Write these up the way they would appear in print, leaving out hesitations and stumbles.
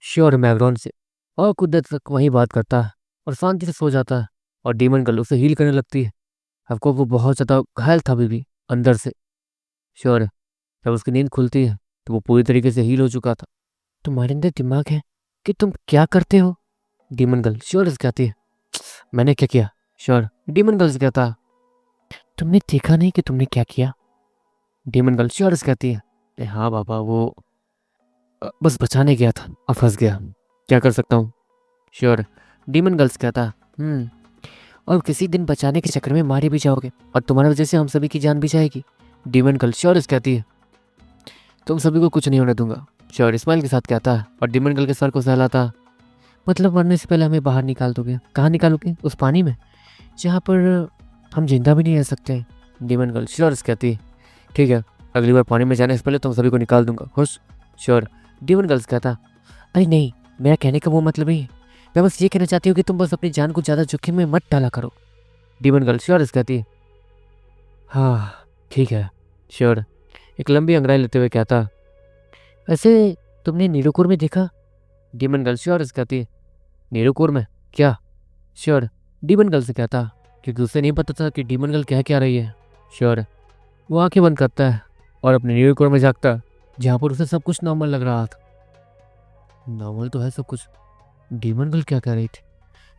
Sure मैग्रॉन से, और कुछ देर तक वहीं बात करता है और शांति से सो जाता है। और डीमन गर्ल उसे हील करने लगती है। आपको वो बहुत ज़्यादा घायल था अभी भी अंदर से। श्योर जब उसकी नींद खुलती है तो वो पूरी तरीके से हील हो चुका था। तुम्हारे अंदर दिमाग है कि तुम क्या करते हो? डीमन गर्ल श्योर से कहती है। मैंने क्या किया? श्योर डीमन गर्ल से कहता, तुमने देखा नहीं कि तुमने क्या किया? डीमन गर्ल श्योर से कहती है, हाँ बाबा वो बस बचाने गया था और फंस गया, क्या कर सकता हूँ। श्योर डीमन गर्ल्स कहता, और किसी दिन बचाने के चक्कर में मारे भी जाओगे और तुम्हारी वजह से हम सभी की जान भी जाएगी। डीमन गर्ल श्योर कहती है, तुम सभी को कुछ नहीं होने दूंगा। श्योर स्माइल के साथ कहता है और डीमन गर्ल के सर को सहलाता। मतलब मरने से पहले हमें बाहर निकाल दोगे? कहाँ निकालोगे? उस पानी में जहाँ पर हम जिंदा भी नहीं रह सकते। डीमन गर्ल श्योर कहती है, ठीक है, अगली बार पानी में जाने से पहले तुम सभी को निकाल दूंगा, खुश? श्योर डीमन गर्ल्स कहता, अरे नहीं, मेरा कहने का वो मतलब ही है, मैं बस ये कहना चाहती हूँ कि तुम बस अपनी जान को ज़्यादा जोखिम में मत डाला करो। डीमन गर्ल श्योर कहती है, हाँ ठीक है। श्योर एक लंबी अंगड़ाई लेते हुए कहता, वैसे तुमने नीरोकुर में देखा? डीमन गर्ल श्योर कहती है, नीरोकुर में क्या? श्योर डीमन गर्ल से कहता, क्योंकि उसे नहीं पता था कि डीमन गर्ल कह क्या रही है। श्योर वो आंखें बंद करता है और अपने नीरोकुर में झाँकता, जहाँ पर उसे सब कुछ नॉर्मल लग रहा था। नॉर्मल तो है सब कुछ, डीमन गर्ल क्या कह रही थी?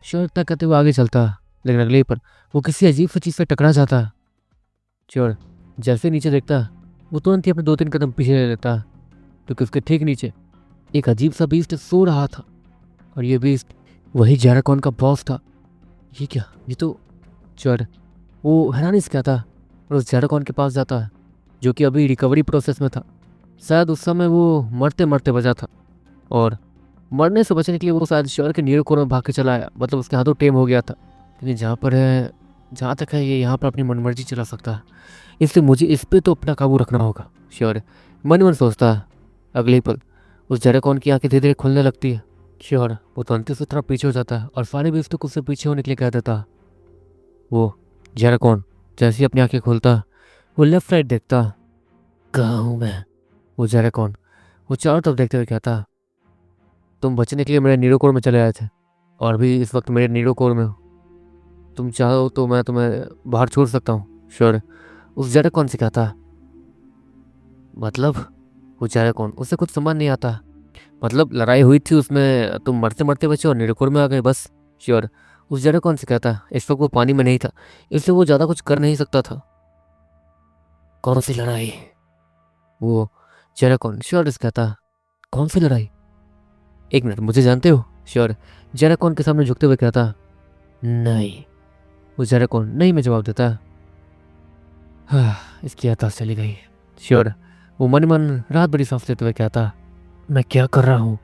श्योर इतना कहते हुए आगे चलता, लेकिन अगले पर वो किसी अजीब सी चीज़ से टकरा जाता। श्योर जैसे नीचे देखता वो तुरंत ही अपने 2-3 कदम पीछे ले लेता, क्योंकि उसके ठीक नीचे एक अजीब सा बीस्ट सो रहा था। और ये बीस्ट वही जैराकॉन का बॉस था। ये क्या? ये तो श्योर वो हैरानी से कहता और उस जैराकॉन के पास जाता है, जो कि अभी रिकवरी प्रोसेस में था। शायद उस समय वो मरते मरते बचा था और मरने से बचने के लिए वो शायद श्योर के नीरोकोर में भाग के चला आया, मतलब उसके हाथों टेम हो गया था। लेकिन जहाँ पर है, जहाँ तक है, ये यहाँ पर अपनी मनमर्जी चला सकता है, इसलिए मुझे इस पर तो अपना काबू रखना होगा। श्योर मन मन सोचता है। अगले पल उस जैराकॉन की आंखें धीरे धीरे खुलने लगती है। श्योर वो तुरंत से थोड़ा पीछे हो जाता है और सारे भी उसको उससे पीछे होने के लिए कह देता। वो जैराकॉन जैसे ही अपनी आंखें खोलता वो लेफ्ट राइट देखता। कहाँ हूँ मैं? वो जैराकॉन वो चारों तरफ देखते हुए कहता, तुम बचने के लिए मेरे नीरोकोर में चले आए थे और भी इस वक्त मेरे नीरोकोर में हो। तुम चाहो तो मैं तुम्हें बाहर छोड़ सकता हूँ। श्योर उस जैराकॉन से कहता, मतलब? वो जैराकॉन उसे कुछ समझ नहीं आता। मतलब लड़ाई हुई थी उसमें, तुम मरते मरते बचे और नीरोकोर में आ गए बस। श्योर उस जैराकॉन से कहता, इस वक्त वो पानी में नहीं था, इसलिए वो ज़्यादा कुछ कर नहीं सकता था। कौन सी लड़ाई? वो जैराकॉन श्योर से कहता, कौन सी लड़ाई? एक मिनट, मुझे जानते हो? श्योर जैराकॉन के सामने झुकते हुए कहता, नहीं। वो जैराकॉन नहीं में जवाब देता। हाँ, इसकी याददाश्त चली गई। श्योर वो मन मन रात भरी सांस लेते हुए कहता, मैं क्या कर रहा हूँ?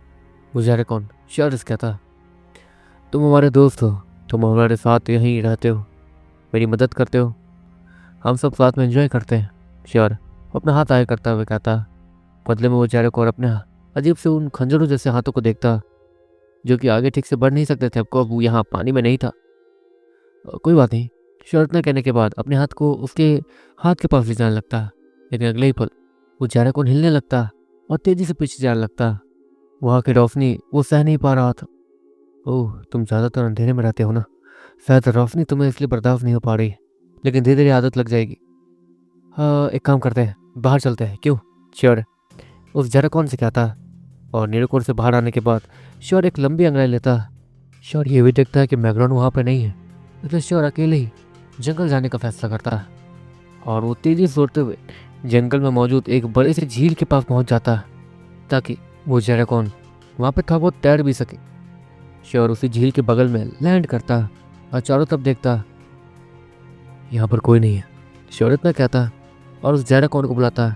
वो जैराकॉन श्योर से कहता, तुम हमारे दोस्त हो, तुम हमारे साथ यहीं रहते हो, मेरी मदद करते हो, हम सब साथ में एंजॉय करते हैं। श्योर अपना हाथ आगे करता हुए कहता। बदले में वो जैराकॉन अपने अजीब से उन खंजरों जैसे हाथों को देखता, जो कि आगे ठीक से बढ़ नहीं सकते थे। अब वो यहाँ पानी में नहीं था। कोई बात नहीं, श्योर इतना कहने के बाद अपने हाथ को उसके हाथ के पास ले जाने लगता। लेकिन अगले ही पल वो जैराकॉन हिलने लगता और तेजी से पीछे जाने लगता। वहाँ की रोशनी वो सह नहीं पा रहा था। ओह, तुम ज़्यादातर अंधेरे में रहते हो ना, शायद रोशनी तुम्हें इसलिए बर्दाश्त नहीं हो पा रही, लेकिन धीरे धीरे आदत लग जाएगी। हाँ, एक काम करते हैं, बाहर चलते हैं, क्यों? श्योर उस जैराकॉन से कहता। और नीरोकोर से बाहर आने के बाद श्योर एक लंबी अंगड़ाई लेता। श्योर ये भी देखता है कि मैग्रॉन वहाँ पर नहीं है, इसलिए श्योर अकेले ही जंगल जाने का फैसला करता है। और वो तेजी से दौड़ते हुए जंगल में मौजूद एक बड़े से झील के पास पहुँच जाता है, ताकि वो जैराकॉन वहाँ पर थोड़ा बहुत तैर भी सके। श्योर उसी झील के बगल में लैंड करता और चारों तरफ देखता। यहाँ पर कोई नहीं है, श्योर इतना कहता और उस जैराकॉन को बुलाता।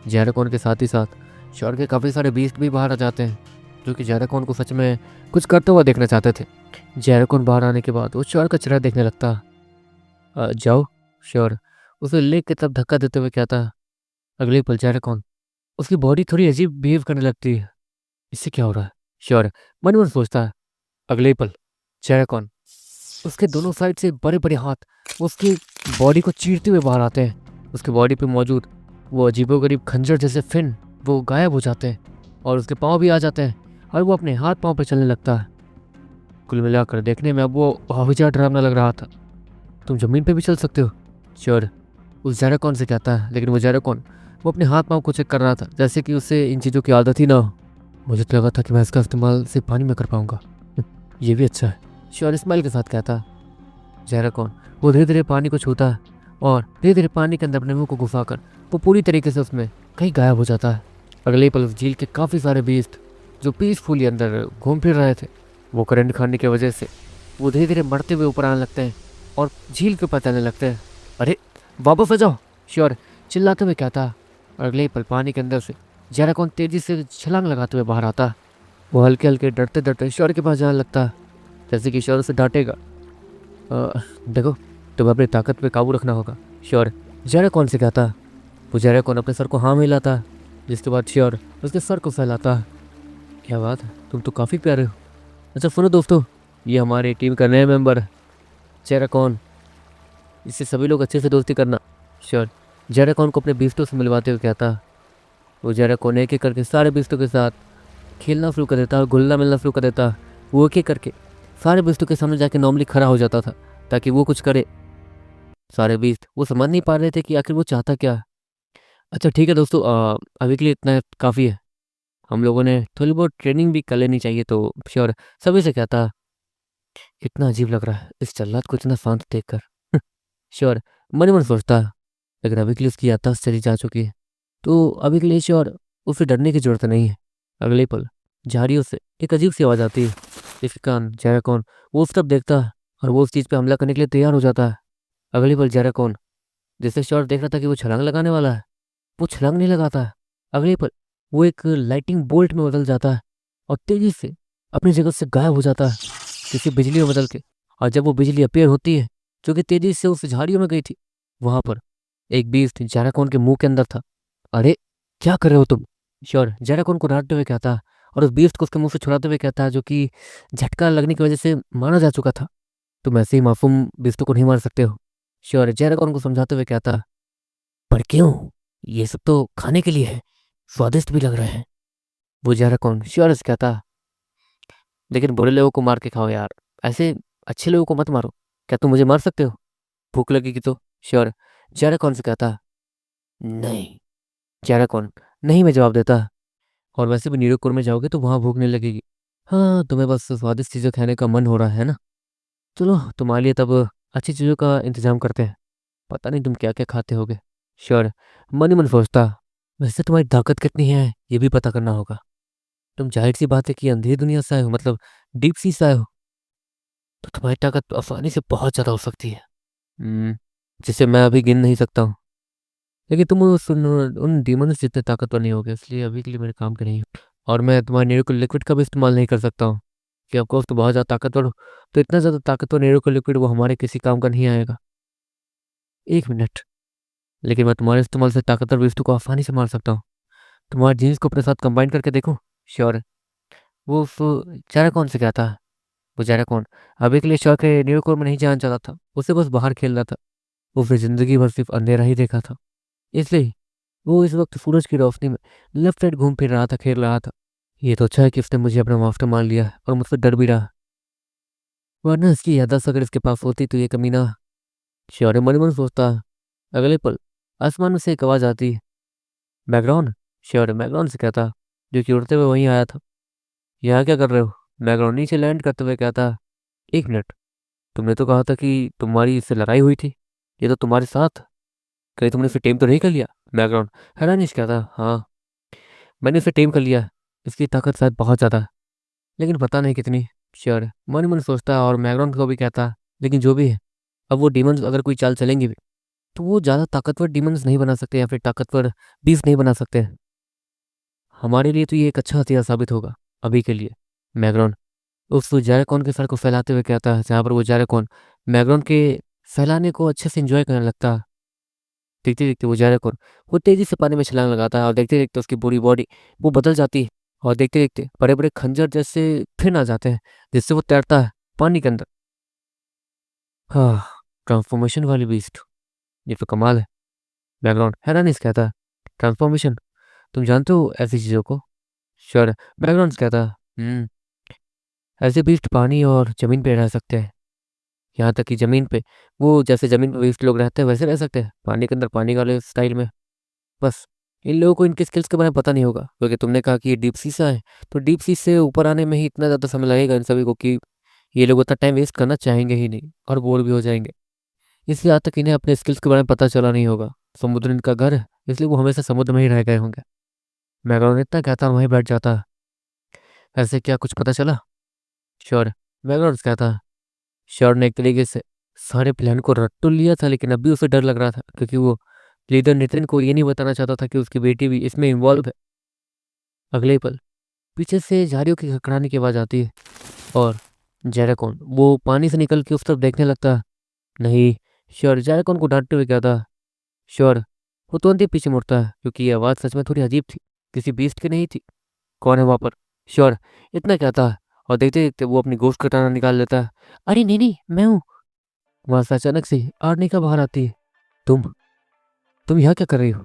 जैराकॉन के साथ ही साथ श्योर के काफ़ी सारे बीस्ट भी बाहर आ जाते हैं, जो कि जैराकॉन को सच में कुछ करते हुआ देखना चाहते थे। जैराकॉन बाहर आने के बाद वो श्योर का चेहरा देखने लगता। जाओ। श्योर उसे लेग की तरफ धक्का देते हुए कहता। अगले पल जैराकॉन उसकी बॉडी थोड़ी अजीब बिहेव करने लगती है। इससे क्या हो रहा है? श्योर मन मन सोचता है। अगले पल जैराकॉन उसके दोनों साइड से बड़े बड़े हाथ उसकी बॉडी को चीरते हुए बाहर आते हैं। उसके बॉडी पे मौजूद वो अजीबोगरीब खंजर जैसे फिन वो गायब हो जाते हैं और उसके पाँव भी आ जाते हैं और वो अपने हाथ पाँव पर चलने लगता है। कुल मिलाकर देखने में अब वो बहुत ज़्यादा डरावना लग रहा था। तुम ज़मीन पे भी चल सकते हो, श्योर, उस ज़ायरकॉन से कहता है। लेकिन वो ज़ायरकॉन वो अपने हाथ पाँव को चेक कर रहा था, जैसे कि उसे इन चीज़ों की आदत ही ना हो। मुझे तो लगा था कि मैं इसका इस्तेमाल सिर्फ पानी में कर पाऊंगा। ये भी अच्छा है, श्योर स्माइल के साथ कहता। ज़ायरकॉन वो धीरे धीरे पानी को छूता है और धीरे धीरे पानी के अंदर अपने मुंह को घुसाकर वो पूरी तरीके से उसमें कहीं गायब हो जाता है। अगले पल उस झील के काफ़ी सारे बीस्ट जो पीसफुली अंदर घूम फिर रहे थे, वो करंट खाने की वजह से वो धीरे धीरे मरते हुए ऊपर आने लगते हैं और झील के ऊपर चलने लगते हैं। अरे वापस आ जाओ, श्योर चिल्लाते हुए कहता। और अगले पल पानी के अंदर से ज़ायरकॉन तेजी से छलांग लगाते हुए बाहर आता। वो हल्के हल्के डरते डरते श्योर के पास जाने लगता, जैसे कि श्योर उसे डांटेगा। देखो, तुम्हें अपनी ताकत पे काबू रखना होगा, श्योर ज़ायरकॉन से कहता। वो ज़ायरकॉन अपने सर को हाँ में हिलाता, जिसके बाद श्योर उसके सर को फैलाता। क्या बात है, तुम तो काफ़ी प्यारे हो। अच्छा सुनो दोस्तों, ये हमारी टीम का नया मेंबर ज़ायरकॉन, इससे सभी लोग अच्छे से दोस्ती करना, श्योर ज़ायरकॉन को अपने बीस्टों से मिलवाते हुए कहता। वो ज़ायरकॉन एक एक करके सारे बीस्टों के साथ खेलना शुरू कर देता और घुलना मिलना शुरू कर देता। वो एक एक करके सारे बीस्टों के सामने जाके नॉर्मली खड़ा हो जाता था ताकि वो कुछ करे। सारे बीस्ट वो समझ नहीं पा रहे थे कि आखिर वो चाहता क्या है। अच्छा ठीक है दोस्तों, अभी के लिए इतना काफ़ी है। हम लोगों ने थोड़ी बहुत ट्रेनिंग भी कर लेनी चाहिए, तो श्योर सभी से कहता। कितना अजीब लग रहा है इस जल्लाद को इतना शांत देखकर। श्योर मन ही मन सोचता। लेकिन अभी के लिए उसकी याददाश्त चली जा चुकी है, तो अभी के लिए श्योर उसे डरने की जरूरत नहीं है। अगले पल झाड़ियों से एक अजीब सी आवाज़ आती है, जिसके कान ज़ायरकॉन वो उस तरफ देखता है और वो उस चीज़ पे हमला करने के लिए तैयार हो जाता है। अगले पल ज़ायरकॉन जिसे श्योर देख रहा था कि वो छलांग लगाने वाला है, वो छलांग नहीं लगाता है। अगले पल वो एक लाइटिंग बोल्ट में बदल जाता है और तेजी से अपनी जगह से गायब हो जाता है, किसी बिजली में बदल के। और जब वो बिजली अपीयर होती है, जो कि तेजी से उस झाड़ियों में गई थी, वहां पर एक बीस्ट ज़ायरकॉन के मुंह के अंदर था। अरे क्या कर रहे हो तुम, श्योर ज़ायरकॉन को डांटते हुए कहता है और उस बीस्ट को उसके मुंह से छुड़ाते हुए कहता है, जो कि झटका लगने की वजह से मारा जा चुका था। तुम ऐसे ही मासूम बीस्तों को नहीं मार सकते हो, श्योर ज़ायरकॉन को समझाते हुए कहता। पर क्यों, ये सब तो खाने के लिए है, स्वादिष्ट भी लग रहे हैं। वो ज़ायरकॉन श्योर से कहता। लेकिन बुरे लोगों को मार के खाओ यार, ऐसे अच्छे लोगों को मत मारो। क्या तुम मुझे मार सकते हो, भूख लगेगी तो, श्योर ज़ायरकॉन से कहता। नहीं, ज़ायरकॉन नहीं मैं जवाब देता। और वैसे भी नीरोकुर में जाओगे तो वहाँ भूख नहीं लगेगी। हाँ तुम्हें बस स्वादिष्ट चीज़ें खाने का मन हो रहा है ना, चलो तुम्हारे लिए तब अच्छी चीज़ों का इंतजाम करते हैं। पता नहीं तुम क्या क्या खाते होगे, श्योर मन ही मन सोचता। वैसे तुम्हारी ताकत कितनी है ये भी पता करना होगा। तुम जाहिर सी बात है कि अंधेरी दुनिया से आए हो, मतलब डीप सी से आए हो, तो तुम्हारी ताकत तो आसानी से बहुत ज़्यादा हो सकती है। जिसे मैं अभी गिन नहीं सकता हूँ। लेकिन तुम उन डीमंस जितने ताकतवर नहीं होगे, इसलिए अभी के लिए मेरे काम के नहीं हो। और मैं तुम्हारे नीरो को लिक्विड का भी इस्तेमाल नहीं कर सकता हूँ कि ऑफकोर्स तो बहुत ज़्यादा ताकतवर हो, तो इतना ज़्यादा ताकतवर नीरो को लिक्विड वो हमारे किसी काम का नहीं आएगा। एक मिनट, लेकिन मैं तुम्हारे इस्तेमाल से ताकतवर बेस्टू को आसानी से मार सकता हूँ। तुम्हारे जीन्स को अपने साथ कंबाइन करके देखो, श्योर वो चारा कौन से क्या था। वो चारा कौन अभी के लिए श्योर के नीरो कोर में नहीं जाना चाहता था, उसे बस बाहर खेलना था। वो फिर जिंदगी भर सिर्फ अंधेरा ही देखा था, इसलिए वो इस वक्त सूरज की रोशनी में लेफ्ट साइड घूम फिर रहा था, खेल रहा था। ये तो अच्छा है कि उसने मुझे अपना मास्टर मान लिया है और मुझसे डर भी रहा, वरना इसकी याददाश्त अगर इसके पास होती तो ये कमीना। श्योर मन मन सोचता। अगले पल आसमान में से एक आवाज़ आती है, बैकग्राउंड, श्योर बैकग्राउंड से कहता, जो कि उड़ते हुए वहीं आया था। यहाँ क्या कर रहे हो, बैकग्राउंड नीचे लैंड करते हुए कहता। एक मिनट, तुमने तो कहा था कि तुम्हारी इससे लड़ाई हुई थी, ये तो तुम्हारे साथ, कहीं तुमने इसे टेम तो नहीं कर लिया। बैकग्राउंड हैरानी से कहता। हाँ मैंने इसे टेम कर लिया, इसकी ताकत शायद बहुत ज़्यादा है, लेकिन पता नहीं कितनी। श्योर मन ही मन सोचता है और बैकग्राउंड को भी कहता। लेकिन जो भी है, अब वो डीमंस अगर कोई चाल चलेंगे भी तो वो ज़्यादा ताकतवर डीमंस नहीं बना सकते या फिर ताकतवर बीस नहीं बना सकते। हमारे लिए तो ये एक अच्छा हथियार साबित होगा अभी के लिए। मैग्रॉन उस ज़ायरकॉन के सर को फैलाते हुए कहता है, जहाँ पर वो ज़ायरकॉन मैग्रॉन के फैलाने को अच्छे से एंजॉय करने लगता है। देखते देखते वो ज़ायरकॉन वो तेज़ी से पानी में छलांग लगाता है और देखते देखते उसकी पूरी बॉडी वो बदल जाती है और देखते देखते बड़े बड़े खंजर जैसे फिन आ जाते हैं, जिससे वो तैरता है पानी के अंदर। हाँ ट्रांसफॉर्मेशन वाली बीस्ट, ये तो कमाल है। बैकग्राउंड हैरानी से कहता है, ट्रांसफॉर्मेशन, तुम जानते हो ऐसी चीज़ों को। श्योर बैकग्राउंड कहता है, ऐसे बीस्ट पानी और ज़मीन पे रह सकते हैं। यहाँ तक कि ज़मीन पे वो जैसे ज़मीन पे बीस्ट लोग रहते हैं वैसे रह सकते हैं, पानी के अंदर पानी वाले स्टाइल में। बस इन लोगों को इनकी स्किल्स के बारे में पता नहीं होगा, क्योंकि तुमने कहा कि ये डीप सी से है, तो डीप सी से ऊपर आने में ही इतना ज़्यादा समय लगेगा इन सभी को कि ये लोग उतना टाइम वेस्ट करना चाहेंगे ही नहीं और बोर भी हो जाएंगे। इसलिए आज तक इन्हें अपने स्किल्स के बारे में पता चला नहीं होगा। समुद्र इनका घर है, इसलिए वो हमेशा समुद्र में ही रह गए होंगे। मैगलोन इतना कहता और वहीं बैठ जाता। ऐसे क्या कुछ पता चला? श्योर, मैगलोन कहता। श्योर ने एक तरीके से सारे प्लान को रट तो लिया था, लेकिन अब भी उसे डर लग रहा था, क्योंकि वो लीडर नितिन को ये नहीं बताना चाहता था कि उसकी बेटी भी इसमें इन्वॉल्व है। अगले ही पल पीछे से झाड़ियों की खड़खड़ाने की आवाज़ आती है और जैराकॉन वो पानी से निकल के उस तरफ देखने लगता है। नहीं, श्योर जैराकॉन को डांटते हुए कहता है। श्योर वो तुरंत ही पीछे मुड़ता है, क्योंकि ये आवाज़ सच में थोड़ी अजीब थी, किसी बीस्ट की नहीं थी। कौन है वहाँ पर? श्योर इतना कहता है और देखते देखते वो अपनी गोश्त कटाना निकाल लेता है। अरे नहीं नहीं, मैं हूँ। वहाँ से अचानक से आर्निका बाहर आती है। तुम यहाँ क्या कर रही हो?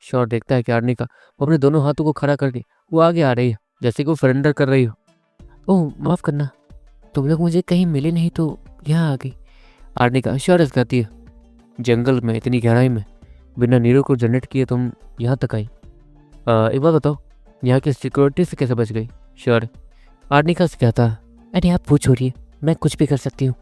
श्योर देखता है कि आर्निका वो अपने दोनों हाथों को खड़ा करके वो आगे आ रही है, जैसे कि वो सरेंडर कर रही हो। ओह माफ़ करना, तुम लोग मुझे कहीं मिले नहीं तो यहाँ आ गई। आर्निका श्योर कहती है। जंगल में इतनी गहराई में बिना नीरो को जनरेट किए तुम यहाँ तक आई? एक बात बताओ, यहाँ की सिक्योरिटी से कैसे बच गई? श्योर आर्निका से कहता है। अरे आप पूछ छोड़िए, मैं कुछ भी कर सकती हूँ।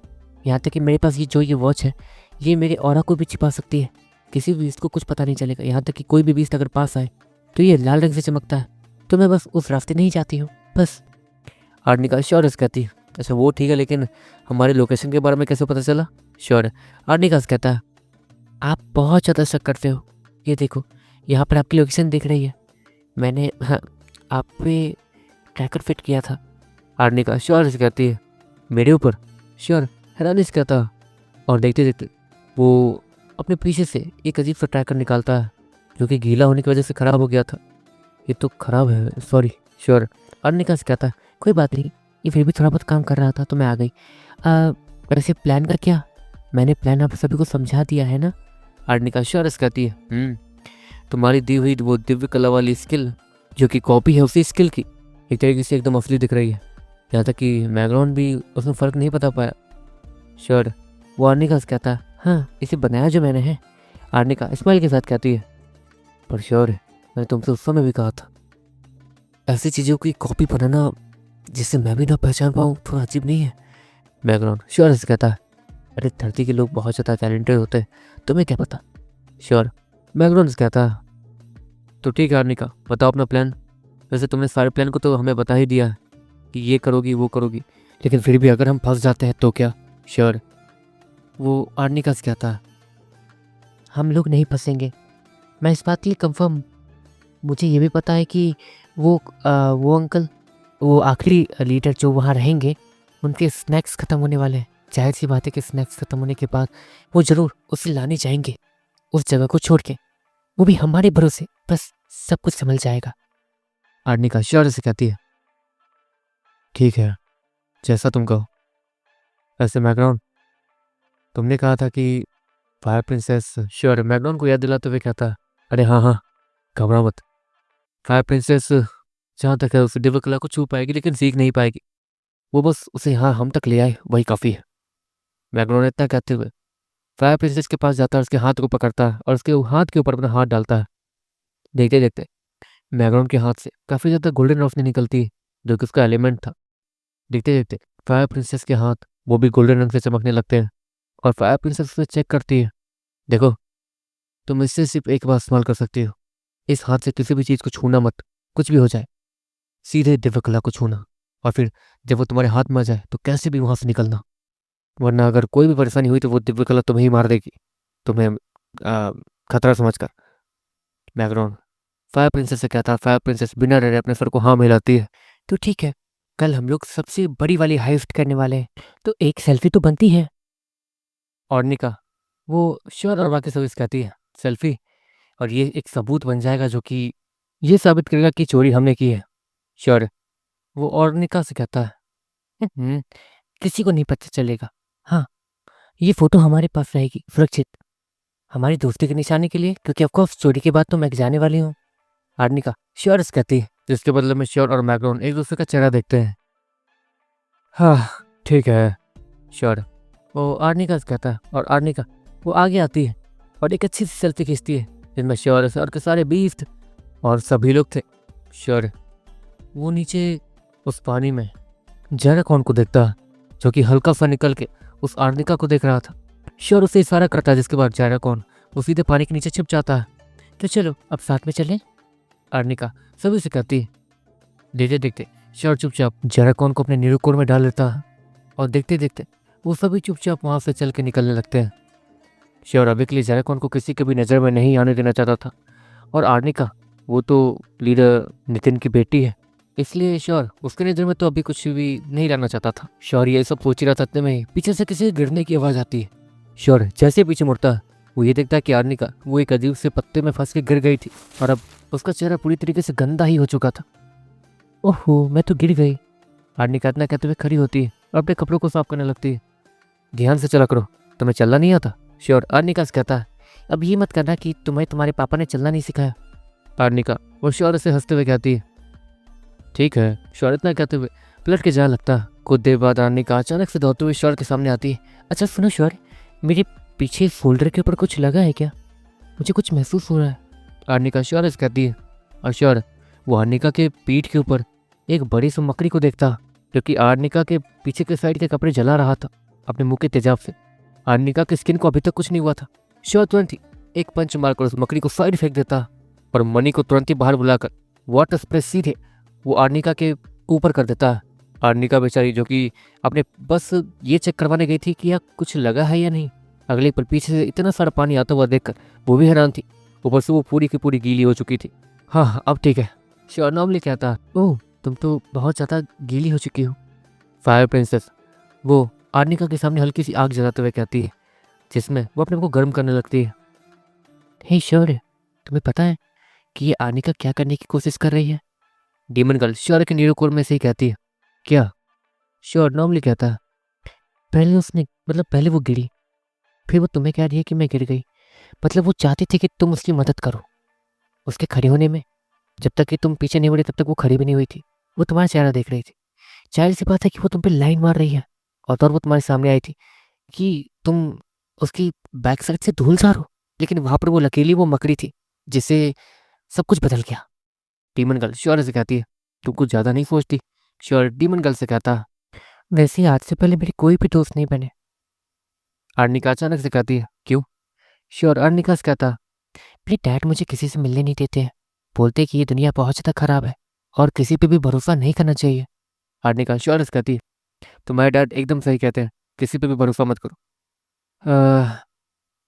यहाँ तक कि मेरे पास ये वॉच है, ये मेरे ऑरा को भी छिपा सकती है। किसी भी बीस्ट को कुछ पता नहीं चलेगा। यहाँ तक कि कोई भी बीस्ट अगर पास आए तो ये लाल रंग से चमकता है, तो मैं बस उस रास्ते नहीं जाती हूँ बस। आर्निका श्योर कहती है। अच्छा वो ठीक है, लेकिन हमारे लोकेशन के बारे में कैसे पता चला? श्योर आर्निका कहता है। आप बहुत ज़्यादा शक करते हो। ये देखो, यहाँ पर आपकी लोकेशन दिख रही है। मैंने आप पे ट्रैकर फिट किया था। आर्निका श्योर कहती है। मेरे ऊपर? श्योर हैरानी से कहता। और देखते देखते वो अपने पीछे से एक अजीब सा ट्रैकर निकालता है, जो कि गीला होने की वजह से ख़राब हो गया था। ये तो ख़राब है, सॉरी। श्योर आर्निका से कहता है। कोई बात नहीं, ये फिर भी थोड़ा बहुत काम कर रहा था तो मैं आ गई। वैसे प्लान का क्या? मैंने प्लान आप सभी को समझा दिया है ना? आर्निका श्योर कहती है। तुम्हारी दी हुई वो दिव्य कला वाली स्किल, जो कि कॉपी है उसी स्किल की, एक तरीके से एकदम असली दिख रही है। यहाँ तक कि मैगलोन भी उसमें फ़र्क नहीं पता पाया। श्योर वो आर्निका से कहता है। हाँ, इसे बनाया जो मैंने है। आर्निका स्माइल के साथ कहती है। पर श्योर है, मैंने तुमसे उस समय भी कहा था, ऐसी चीज़ों की कॉपी बनाना जिससे मैं भी ना पहचान पाऊँ थोड़ा अजीब नहीं है? मैगलोन श्योर से कहता है। अरे धरती के लोग बहुत ज़्यादा टैलेंटेड होते हैं, तुम्हें क्या पता? श्योर मैगलोन से कहता है। तो ठीक है आर्निका, बताओ अपना प्लान। वैसे तुमने सारे प्लान को तो हमें बता ही दिया है कि ये करोगी वो करोगी, लेकिन फिर भी अगर हम फंस जाते हैं तो क्या? श्योर वो आर्निका से कहता है। हम लोग नहीं फंसेंगे, मैं इस बात के लिए कंफर्म। मुझे ये भी पता है कि वो अंकल, वो आखिरी लीडर जो वहाँ रहेंगे, उनके स्नैक्स ख़त्म होने वाले हैं। जाहिर सी बात है कि स्नैक्स ख़त्म होने के बाद वो ज़रूर उसे लाने जाएंगे उस जगह को छोड़ के, वो भी हमारे भरोसे। बस सब कुछ संभल जाएगा। आर्निका श्योर से कहती है। ठीक है, जैसा तुम कहो। ऐसे मैगनॉन, तुमने कहा था कि फायर प्रिंसेस। श्योर मैगनॉन को याद दिलाते हुए कहता है। अरे हाँ हाँ, घबराओ मत। फायर प्रिंसेस जहाँ तक है उसे दिव्य कला को छू पाएगी, लेकिन सीख नहीं पाएगी। वो बस उसे यहाँ हम तक ले आए, वही काफ़ी है। मैगनॉन इतना कहते हुए फायर प्रिंसेस के पास जाता है, उसके हाथ को पकड़ता है और उसके हाथ के ऊपर अपना हाथ डालता है। देखते देखते मैगनॉन के हाथ से काफ़ी ज़्यादा गोल्डन रोशनी निकलती है, जो कि उसका एलिमेंट था। देखते देखते फायर प्रिंसेस के हाथ वो भी गोल्डन रंग से चमकने लगते हैं और फायर प्रिंसेस उसे चेक करती है। देखो, तुम इससे सिर्फ एक बार इस्तेमाल कर सकती हो। इस हाथ से किसी भी चीज़ को छूना मत, कुछ भी हो जाए, सीधे दिव्य कला को छूना, और फिर जब वो तुम्हारे हाथ में आ जाए तो कैसे भी वहाँ से निकलना, वरना अगर कोई भी परेशानी हुई तो वो दिव्य कला तुम्हें ही मार देगी, तुम्हें खतरा समझकर। मैगनॉन फायर प्रिंसेस से कहता है। फायर प्रिंसेस बिना डरे अपने सर को हाँ मिलाती है। तो ठीक है, कल हम लोग सबसे बड़ी वाली हाइस्ट करने वाले हैं, तो एक सेल्फी तो बनती है। और निका वो श्योर और बाकी सर्विस कहती है। सेल्फी? और ये एक सबूत बन जाएगा जो कि ये साबित करेगा कि चोरी हमने की है। श्योर वो और निका से कहता है। किसी को नहीं पता चलेगा। हाँ, ये फोटो हमारे पास रहेगी सुरक्षित, हमारी दोस्ती की निशानी के लिए, क्योंकि ऑफकोर्स चोरी के बाद तो मैं जाने वाली हूँ। आर्निका श्योर कहती है। जिसके बदले में श्योर और मैग्रोन एक दूसरे का चेहरा देखते हैं। हाँ ठीक है श्योर, वो आर्निका से कहता है, और आर्निका वो आगे आती है और एक अच्छी सी सेल्फी खींचती है जिसमें श्योर और के सारे बीस्ट और सभी लोग थे। श्योर वो नीचे उस पानी में जैराकॉन को देखता, जो कि हल्का सा निकल के उस आर्निका को देख रहा था। श्योर उसे इशारा करता है, जिसके बाद जैराकॉन वो सीधे पानी के नीचे छिप जाता है। तो चलो अब साथ में चलें, आर्निका सभी से कहती है। देखते देखते श्योर चुपचाप जैराकॉन को अपने न्यूरोकोर में डाल लेता है, और देखते देखते वो सभी चुपचाप वहाँ से चल के निकलने लगते हैं। श्योर अभी के लिए जैराकॉन को किसी के भी नज़र में नहीं आने देना चाहता था, और आर्निका वो तो लीडर नितिन की बेटी है, इसलिए श्योर उसके नज़र में तो अभी कुछ भी नहीं लाना चाहता था। श्योर ये सब सोच रहा था, इतने में पीछे से किसी गिरने की आवाज़ आती है। श्योर जैसे पीछे मुड़ता है, वो ये देखता है कि आर्निका वो एक अजीब से पत्ते में फंस के गिर गई थी, और अब उसका चेहरा पूरी तरीके से गंदा ही हो चुका था। ओहो मैं तो गिर गई, आर्निका इतना कहते हुए खड़ी होती है और अपने कपड़ों को साफ करने लगती है। ध्यान से चला करो, तुम्हें चलना नहीं आता। श्योर आर्निका से कहता है, अब ये मत करना कि तुम्हें तुम्हारे पापा ने चलना नहीं सिखाया। आर्निका वो श्योर से हंसते हुए कहती है, ठीक है। श्योर इतना कहते हुए पलट के जाने लगता है। कुछ देर बाद आर्निका अचानक से दौड़ते हुए श्योर के सामने आती है। अच्छा सुनो श्योर, मेरे पीछे फोल्डर के ऊपर कुछ लगा है क्या? मुझे कुछ महसूस हो रहा है। आर्निका श्योर से कहती है, और श्योर वो आर्निका के पीठ के ऊपर एक बड़ी सी मकड़ी को देखता, क्योंकि आर्निका के पीछे के साइड के कपड़े जला रहा था अपने मुंह के तेजाब से। आर्निका की स्किन को अभी तक कुछ नहीं हुआ था। श्योर तुरंत ही एक पंच मारकर उस मकड़ी को साइड फेंक देता, और मनी को तुरंत ही बाहर बुलाकर वाटर स्प्रे सीधे वो आर्निका के ऊपर कर देता है। आर्निका बेचारी, जो कि अपने बस ये चेक करवाने गई थी कि यहाँ कुछ लगा है या नहीं, अगले पर पीछे से इतना सारा पानी आता हुआ देखकर वो भी हैरान थी। ऊपर से वो पूरी की पूरी गीली हो चुकी थी। हाँ अब ठीक है, श्योर नॉर्मली कहता है। ओह तुम तो बहुत ज़्यादा गीली हो चुकी हो। फायर प्रिंसेस वो आर्निका के सामने हल्की सी आग जलाते हुए कहती है, जिसमें वो अपने को गर्म करने लगती है। हे श्योर, तुम्हें पता है कि ये आर्निका क्या करने की कोशिश कर रही है? डीमन गर्ल श्योर के न्यूरोकोर में से ही कहती है। क्या? श्योर नॉर्मली कहता है, पहले वो गिरी, फिर वो तुम्हें कह रही है कि मैं गिर गई। मतलब वो चाहती थी कि तुम उसकी मदद करो उसके खड़े होने में। जब तक कि तुम पीछे नहीं बढ़े तब तक वो खड़ी भी नहीं हुई थी। वो तुम्हारा चेहरा देख रही थी। जाहिर सी बात है कि वो तुम पे लाइन मार रही है, और तो वो तुम्हारे सामने आई थी कि तुम उसकी बैक साइड से धूल सारो, लेकिन वहां पर वो लकीली वो मकड़ी थी जिससे सब कुछ बदल गया। डीमन गर्ल श्योर से कहती है, तुम कुछ ज्यादा नहीं सोचती? श्योर डीमन गर्ल से कहता, वैसे आज से पहले मेरे कोई भी दोस्त नहीं बने। आर्निका अचानक से कहती है, क्यों? श्योर आर्निका से कहता, मेरे डैड मुझे किसी से मिलने नहीं देते हैं, बोलते कि ये दुनिया बहुत ज़्यादा खराब है और किसी पे भी भरोसा नहीं करना चाहिए। आर्निका श्योर से कहती है, तुम्हारे डैड एकदम सही कहते हैं, किसी पे भी भरोसा मत करो।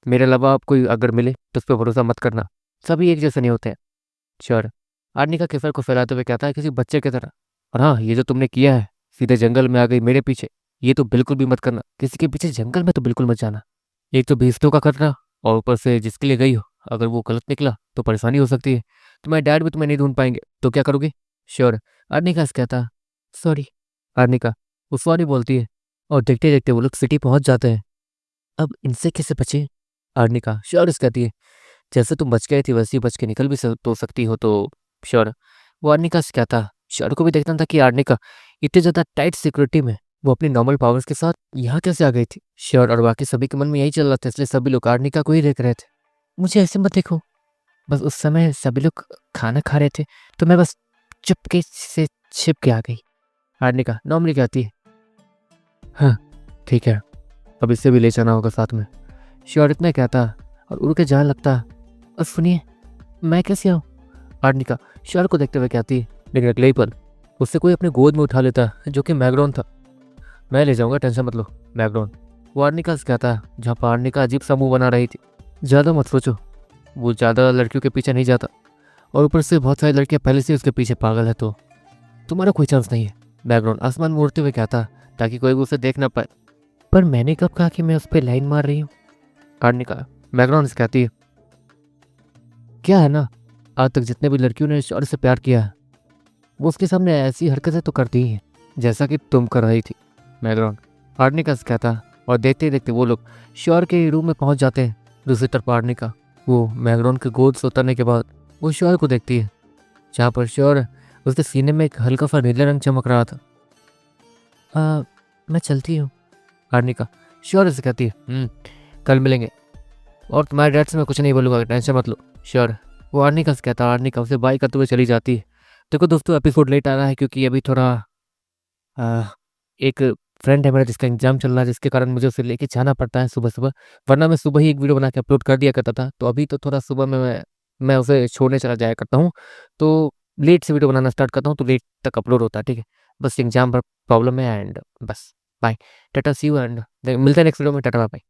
मेरे अलावा आप कोई अगर मिले तो उस पर भरोसा मत करना, सभी एक जैसे नहीं होते हैं। श्योर आर्निका के सर को फैलाते हुए कहता है, किसी बच्चे की तरह। और हाँ, ये जो तुमने किया है, सीधे जंगल में आ गई मेरे पीछे, ये तो बिल्कुल भी मत करना। किसी के पीछे जंगल में तो बिल्कुल मत जाना। एक तो बेइज्जती का खतरा, और ऊपर से जिसके लिए गई हो अगर वो गलत निकला तो परेशानी हो सकती है। तुम्हारे डैड भी तुम्हें नहीं ढूंढ पाएंगे तो क्या करोगे? श्योर आर्निका से कहता, सॉरी। आर्निका वो सॉरी बोलती है, और देखते देखते वो लोग सिटी पहुंच जाते हैं। अब इनसे कैसे बचे? आर्निका श्योर से कहती है, जैसे तुम बच गई थी वैसे ही बच के निकल भी तो सकती हो। तो श्योर वो आर्निका से कहता, श्योर को भी देखना था कि आर्निका इतनी ज़्यादा टाइट सिक्योरिटी में वो अपनी नॉर्मल पावर्स के साथ यहाँ कैसे आ गई थी। श्योर और बाकी सभी के मन में यही चल रहा था, इसलिए सभी लोग आर्निका को ही देख रहे थे। मुझे ऐसे मत देखो, बस उस समय सभी लोग खाना खा रहे थे तो मैं बस चुपके से छिप के आ गई। आर्निका नॉर्मली कहती है, हाँ ठीक है, अब इससे भी ले जाना होगा साथ में। श्योर इतना कहता और उड़ के जाने लगता। और सुनिए, मैं कैसे आऊँ? आर्निका श्योर को देखते हुए कहती, लेकिन अगले ही पल उससे कोई अपने गोद में उठा लेता, जो कि मैग्रोन था। मैं ले जाऊंगा, टेंशन मत लो मैग्रोन। वो आर्निका से कहता, जहाँ पर आर्निका अजीब सा मुंह बना रही थी। ज़्यादा मत सोचो, वो ज़्यादा लड़कियों के पीछे नहीं जाता, और ऊपर से बहुत सारी लड़कियाँ पहले से उसके पीछे पागल है, तो तुम्हारा कोई चांस नहीं है। मैग्रोन आसमान में उड़ते हुए कहता, ताकि कोई उसे देख ना पाए। पर मैंने कब कहा कि मैं उस पर लाइन मार रही हूँ? आर्निका मैग्रोन से कहती है, क्या है ना, आज तक जितने भी लड़कियों ने श्योर से प्यार किया है वो उसके सामने ऐसी हरकतें तो करती ही हैं जैसा कि तुम कर रही थी। मैग्रोन आर्निका से कहता, और देखते देखते वो लोग श्योर के रूम में पहुंच जाते हैं। दूसरी तरफ आर्निका वो मैग्रोन के गोद से उतरने के बाद वो श्योर को देखती है, जहाँ पर श्योर उसके सीने में एक हल्का-सा नीला रंग चमक रहा था। मैं चलती हूँ। हार्निका श्योर ऐसे कहती है। कल मिलेंगे और तुम्हारे डैड से मैं कुछ नहीं बोलूँगा, टेंशन मत लो। श्योर। वो हार्निका से कहता है, हार्निका उसे बाय करते हुए चली जाती है। देखो दोस्तों, एपिसोड लेट आ रहा है क्योंकि अभी थोड़ा अ, एक फ्रेंड है मेरा जिसका एग्ज़ाम चल रहा है, जिसके कारण मुझे उसे लेके जाना पड़ता है सुबह-सुबह। वरना मैं सुबह ही एक वीडियो बना के अपलोड कर दिया करता था। तो अभी तो थोड़ा सुबह में मैं उसे छोड़ने चला जाया करता हूँ। तो लेट से वीडियो बनाना स्टार्ट करता हूँ तो लेट तक अपलोड होता है, ठीक है? बस एग्ज़ाम पर प्रॉब्लम है एंड बस। Bye. Tata see you and मिलते हैं नेक्स्ट वीडियो में। Tata bye bye.